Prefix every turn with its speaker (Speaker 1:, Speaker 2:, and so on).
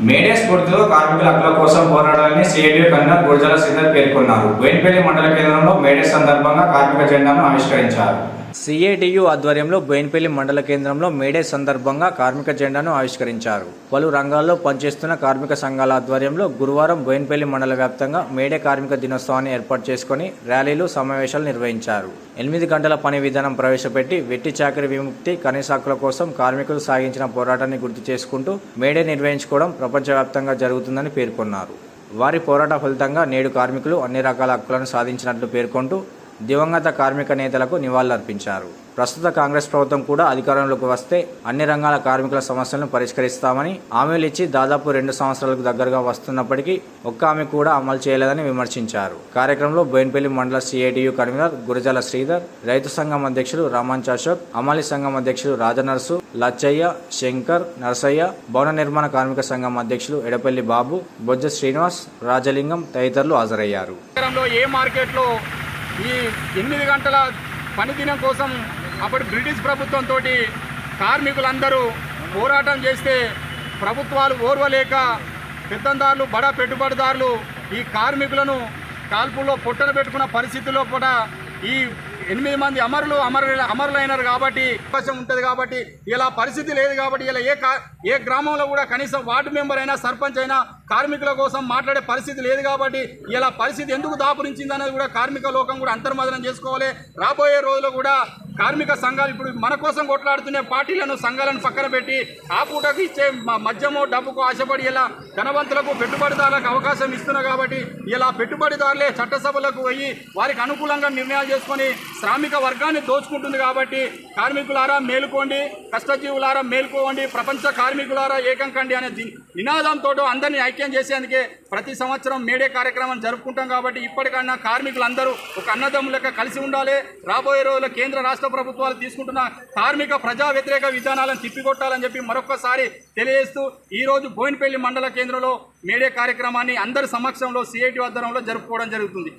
Speaker 1: May Day స్ఫూర్తితో కార్మికుల హక్కుల కోసం పోరాడాలని సిఐటియు కన్వీనర్ గురజాల శ్రీధర్ పేర్కొన్నారు. బోయినపల్లి మండల కేంద్రంలో మేడే సందర్భంగా కార్మిక జెండాను ఆవిష్కరించారు. సిఐటియు ఆధ్వర్యంలో బోయినపల్లి మండల కేంద్రంలో మేడే సందర్భంగా కార్మిక జెండాను ఆవిష్కరించారు. పలు రంగాల్లో పనిచేస్తున్న కార్మిక సంఘాల ఆధ్వర్యంలో గురువారం బోయినపల్లి మండల వ్యాప్తంగా మేడే కార్మిక దినోత్సవాన్ని ఏర్పాటు చేసుకుని ర్యాలీలు, సమావేశాలు నిర్వహించారు. 8 గంటల పని విధానం ప్రవేశపెట్టి వెట్టి చాకరీ విముక్తి, కనీస హక్కుల కోసం కార్మికులు సాగించిన పోరాటాన్ని గుర్తు చేసుకుంటూ మేడే నిర్వహించుకోవడం ప్రపంచవ్యాప్తంగా జరుగుతుందని పేర్కొన్నారు. వారి పోరాట ఫలితంగా నేడు కార్మికులు అన్ని రకాల హక్కులను సాధించినట్లు పేర్కొంటూ దివంగత కార్మిక నేతలకు నివాళులర్పించారు. ప్రస్తుత కాంగ్రెస్ ప్రభుత్వం కూడా అధికారంలోకి వస్తే అన్ని రంగాల కార్మికుల సమస్యలను పరిష్కరిస్తామని హామీలు ఇచ్చి దాదాపు 2 సంవత్సరాలకు దగ్గరగా వస్తున్నప్పటికీ ఒక్క హామీ కూడా అమలు చేయలేదని విమర్శించారు. కార్యక్రమంలో బోయినపల్లి మండల సిఐటియు కన్వీనర్ గురజాల శ్రీధర్, రైతు సంఘం అధ్యక్షులు రామంచ్ అశోక్, అమాలి సంఘం అధ్యక్షులు రాజనర్సు, లచ్చయ్య, శంకర్, నరసయ్య, భవన నిర్మాణ కార్మిక సంఘం అధ్యక్షులు ఎడపల్లి బాబు, బొజ్జ శ్రీనివాస్, రాజలింగం తదితరులు హాజరయ్యారు.
Speaker 2: ఈ 8 గంటల పనిదినం కోసం అప్పటి బ్రిటిష్ ప్రభుత్వంతో కార్మికులందరూ పోరాటం చేస్తే ప్రభుత్వాలు ఓర్వలేక పెత్తందారులు, బడా పెట్టుబడిదారులు ఈ కార్మికులను కాల్పుల్లో పొట్టన పెట్టుకున్న పరిస్థితుల్లో కూడా ఈ 8 మంది అమరులైనారు కాబట్టి అవకాశం ఉంటుంది. కాబట్టి ఇలా పరిస్థితి లేదు కాబట్టి ఇలా ఏ గ్రామంలో కూడా కనీసం వార్డు మెంబర్ అయినా, సర్పంచ్ అయినా కార్మికుల కోసం మాట్లాడే పరిస్థితి లేదు. కాబట్టి ఇలా పరిస్థితి ఎందుకు దాపురించింది అనేది కూడా కార్మిక లోకం కూడా అంతర్మదనం చేసుకోవాలి. రాబోయే రోజుల్లో కూడా కార్మిక సంఘాలు ఇప్పుడు మన కోసం కొట్లాడుతున్న పార్టీలను, సంఘాలను పక్కన పెట్టి ఆ పూటకు ఇచ్చే మద్యమో, డబ్బుకు ఆశపడి ఇలా ధనవంతులకు, పెట్టుబడిదారులకు అవకాశం ఇస్తున్నారు. కాబట్టి ఇలా పెట్టుబడిదారులే చట్టసభలకు పోయి వారికి అనుకూలంగా నిర్ణయాలు చేసుకొని శ్రామిక వర్గాన్ని దోచుకుంటుంది. కాబట్టి కార్మికులారా మేలుకోండి, కష్టజీవులారా మేలుకోండి, ప్రపంచ కార్మికులారా ఏకం కండి అనే నినాదంతో అందరినీ ఐక్యం చేసేందుకే ప్రతి సంవత్సరం మేడే కార్యక్రమం జరుపుకుంటాం. కాబట్టి ఇప్పటికన్నా కార్మికులందరూ ఒక అన్నదమ్ములక కలిసి ఉండాలి. రాబోయే రోజుల్లో కేంద్ర, రాష్ట్ర ప్రభుత్వాలు తీసుకుంటున్న కార్మిక ప్రజా వ్యతిరేక విధానాలను తిప్పికొట్టాలని చెప్పి మరొకసారి తెలియజేస్తూ ఈరోజు బోయినపల్లి మండల కేంద్రంలో మేడే కార్యక్రమాన్ని అందరి సమక్షంలో సిఐటి ఆధ్వర్యంలో జరుపుకోవడం జరుగుతుంది.